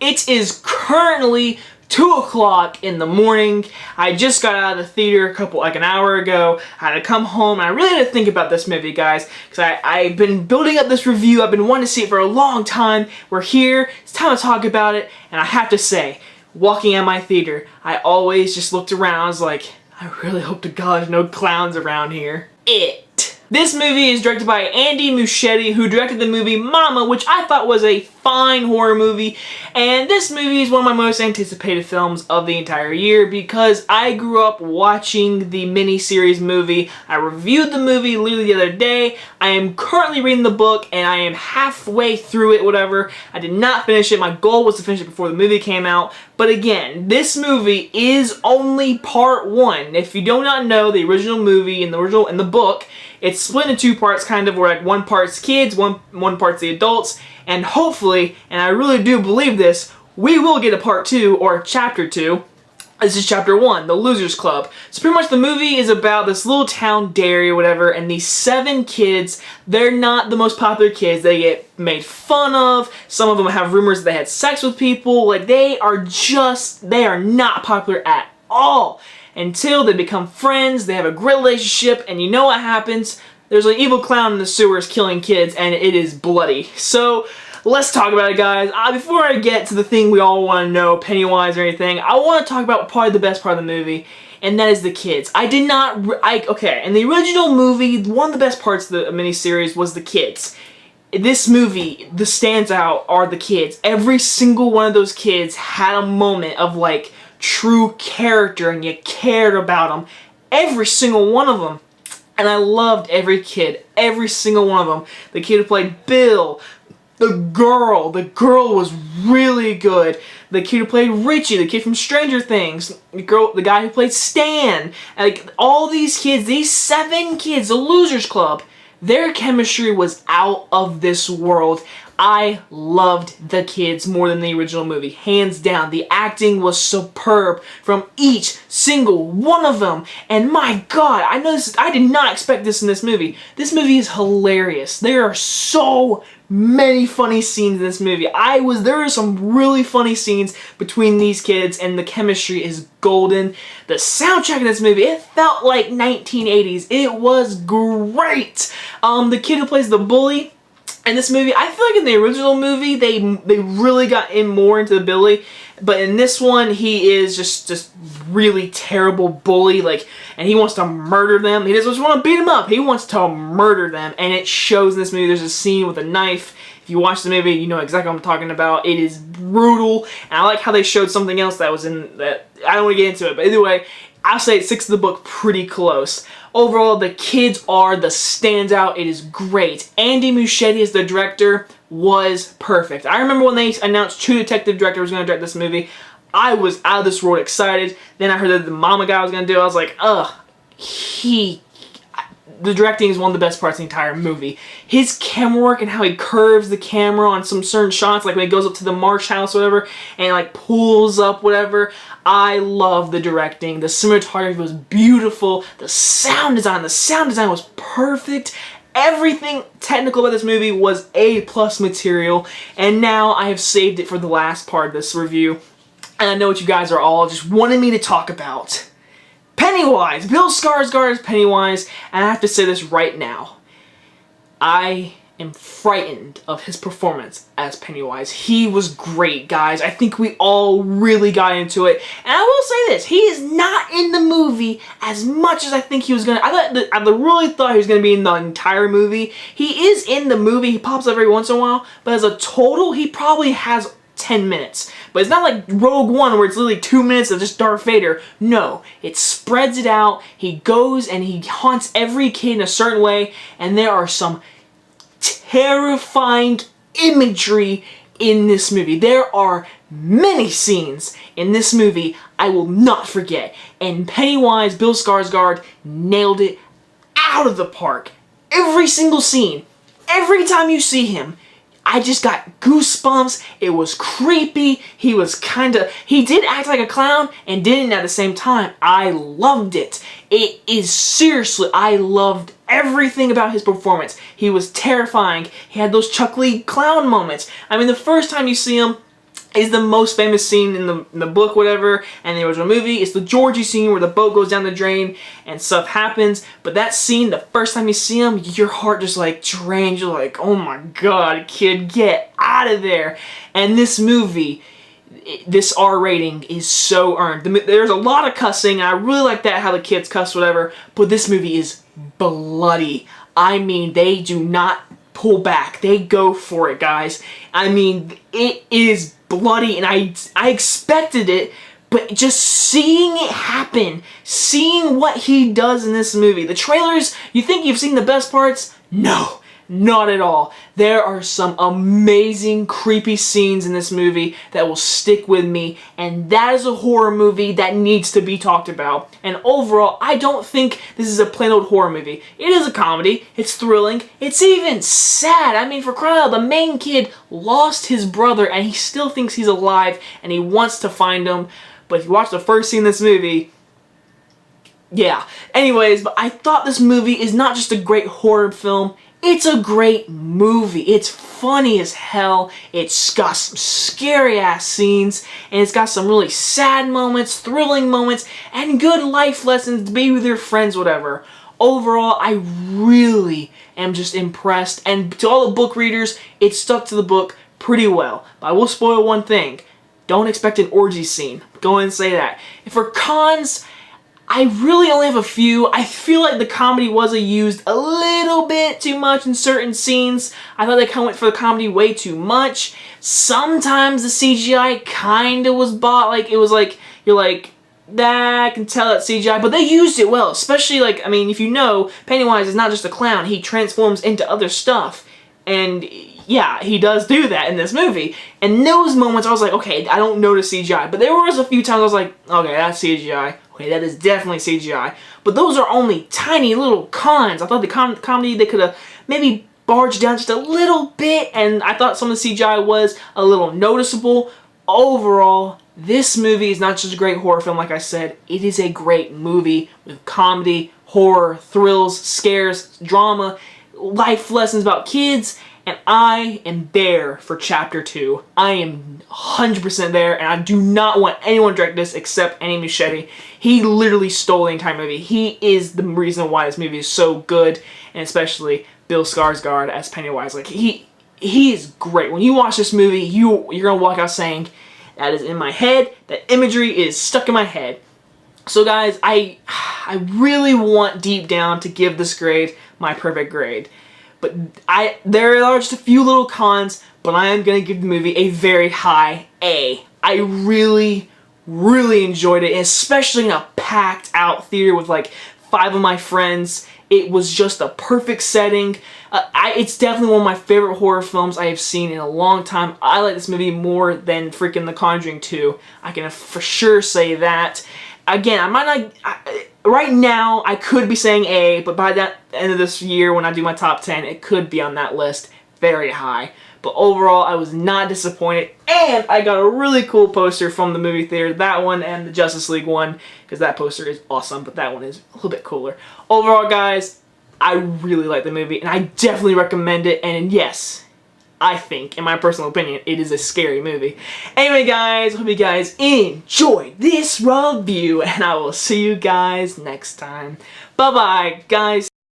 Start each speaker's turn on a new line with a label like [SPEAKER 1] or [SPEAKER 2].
[SPEAKER 1] It is currently 2 o'clock in the morning. I just got out of the theater an hour ago. I had to come home and I really had to think about this movie, guys, because I've been building up this review. I've been wanting to see it for a long time. We're here. It's time to talk about it. And I have to say, walking out my theater, I always just looked around. I was like, I really hope to God there's no clowns around here. This movie is directed by Andy Muschietti, who directed the movie Mama, which I thought was a fine horror movie. And this movie is one of my most anticipated films of the entire year because I grew up watching the miniseries movie. I reviewed the movie literally the other day. I am currently reading the book and I am halfway through it, whatever. I did not finish it. My goal was to finish it before the movie came out. But again, this movie is only part 1. If you do not know, the original movie in the book, it's split into 2 parts, kind of, where like one part's kids, one part's the adults, and hopefully, and I really do believe this, we will get a part 2 or chapter 2. This is chapter 1, the Losers Club. So pretty much the movie is about this little town, Derry or whatever, and these 7 kids, they're not the most popular kids. They get made fun of. Some of them have rumors that they had sex with people. Like, they are not popular at all. Until they become friends, they have a great relationship, and you know what happens? There's an evil clown in the sewers killing kids, and it is bloody. So, let's talk about it, guys. Before I get to the thing we all want to know, Pennywise or anything, I want to talk about probably the best part of the movie, and that is the kids. Okay, in the original movie, one of the best parts of the miniseries was the kids. In this movie, the stands out are the kids. Every single one of those kids had a moment of, like, true character and you cared about them. Every single one of them. And I loved every kid. Every single one of them. The kid who played Bill. The girl was really good. The kid who played Richie, the kid from Stranger Things. The guy who played Stan. Like, all these kids, these 7 kids, the Losers Club, their chemistry was out of this world. I loved the kids more than the original movie, hands down. The acting was superb from each single one of them. And my God, I did not expect this in this movie. This movie is hilarious. There are so many funny scenes in this movie. There are some really funny scenes between these kids, and the chemistry is golden. The soundtrack in this movie, it felt like 1980s. It was great. The kid who plays the bully in this movie, I feel like in the original movie, they really got in more into the bully, but in this one, he is just really terrible bully, like, and he wants to murder them. He doesn't just want to beat them up, he wants to murder them, and it shows in this movie. There's a scene with a knife. If you watch the movie, you know exactly what I'm talking about. It is brutal, and I like how they showed something else that was in that. I don't want to get into it, but either way, I'll say it sticks to the book pretty close. Overall, the kids are the standout. It is great. Andy Muschietti as the director was perfect. I remember when they announced True Detective director was going to direct this movie, I was out of this world excited. Then I heard that the Mama guy was going to do it. I was like, the directing is one of the best parts of the entire movie. His camera work and how he curves the camera on some certain shots, like when he goes up to the Marsh house or whatever, and like pulls up whatever. I love the directing. The cinematography was beautiful. The sound design was perfect. Everything technical about this movie was A+ material, and now I have saved it for the last part of this review. And I know what you guys are all just wanting me to talk about. Pennywise! Bill Skarsgård's Pennywise, and I have to say this right now. I am frightened of his performance as Pennywise. He was great, guys. I think we all really got into it. And I will say this, he is not in the movie as much as I think he was gonna. I really thought he was gonna be in the entire movie. He is in the movie, he pops up every once in a while, but as a total, he probably has 10 minutes. But it's not like Rogue One where it's literally 2 minutes of just Darth Vader. No, it spreads it out. He goes and he haunts every kid in a certain way, and there are some terrifying imagery in this movie. There are many scenes in this movie I will not forget, and Pennywise, Bill Skarsgård, nailed it out of the park. Every single scene, every time you see him, I just got goosebumps. It was creepy. He did act like a clown and didn't at the same time. I loved it. I loved everything about his performance. He was terrifying. He had those chuckly clown moments. I mean, the first time you see him, is the most famous scene in the book, whatever, and the original movie. It's the Georgie scene where the boat goes down the drain and stuff happens. But that scene, the first time you see him, your heart just like drains. You're like, oh my god, kid, get out of there. And this movie, this R rating is so earned. There's a lot of cussing. I really like that, how the kids cuss, whatever. But this movie is bloody. I mean, they do not pull back. They go for it, guys. I mean, it is bloody, and I expected it, but just seeing it happen, seeing what he does in this movie. The trailers, you think you've seen the best parts? No. Not at all. There are some amazing, creepy scenes in this movie that will stick with me, and that is a horror movie that needs to be talked about. And overall, I don't think this is a plain old horror movie. It is a comedy, it's thrilling, it's even sad. I mean, for crying out loud, the main kid lost his brother, and he still thinks he's alive, and he wants to find him. But if you watch the first scene in this movie, yeah. Anyways, but I thought this movie is not just a great horror film, it's a great movie. It's funny as hell. It's got some scary ass scenes, and it's got some really sad moments, thrilling moments, and good life lessons to be with your friends, whatever. Overall, I really am just impressed, and to all the book readers, it stuck to the book pretty well. But I will spoil one thing. Don't expect an orgy scene. Go ahead and say that. For cons, I really only have a few. I feel like the comedy was used a little bit too much in certain scenes. I thought they kind of went for the comedy way too much. Sometimes the CGI kind of was bought. Like, it was like, you're like, nah, I can tell that's CGI. But they used it well. Especially, like, I mean, if you know, Pennywise is not just a clown. He transforms into other stuff. And yeah, he does do that in this movie. And those moments, I was like, okay, I don't notice CGI. But there was a few times I was like, okay, that's CGI. Okay, that is definitely CGI. But those are only tiny little cons. I thought the comedy, they could have maybe barged down just a little bit. And I thought some of the CGI was a little noticeable. Overall, this movie is not just a great horror film, like I said. It is a great movie with comedy, horror, thrills, scares, drama, life lessons about kids, and I am there for Chapter 2. I am 100% there, and I do not want anyone to direct this except Andy Muschietti. He literally stole the entire movie. He is the reason why this movie is so good, and especially Bill Skarsgård as Pennywise. Like, he is great. When you watch this movie, you're gonna walk out saying, that is in my head, that imagery is stuck in my head. So guys, I really want deep down to give this grade my perfect grade. But there are just a few little cons, but I am going to give the movie a very high A. I really, really enjoyed it, especially in a packed out theater with like 5 of my friends. It was just a perfect setting. It's definitely one of my favorite horror films I have seen in a long time. I like this movie more than freaking The Conjuring 2. I can for sure say that. Again, I might not... right now, I could be saying A, but by the end of this year, when I do my top 10, it could be on that list very high. But overall, I was not disappointed, and I got a really cool poster from the movie theater. That one and the Justice League one, because that poster is awesome, but that one is a little bit cooler. Overall, guys, I really like the movie, and I definitely recommend it, and yes, I think, in my personal opinion, it is a scary movie. Anyway, guys, hope you guys enjoyed this review, and I will see you guys next time. Bye-bye, guys.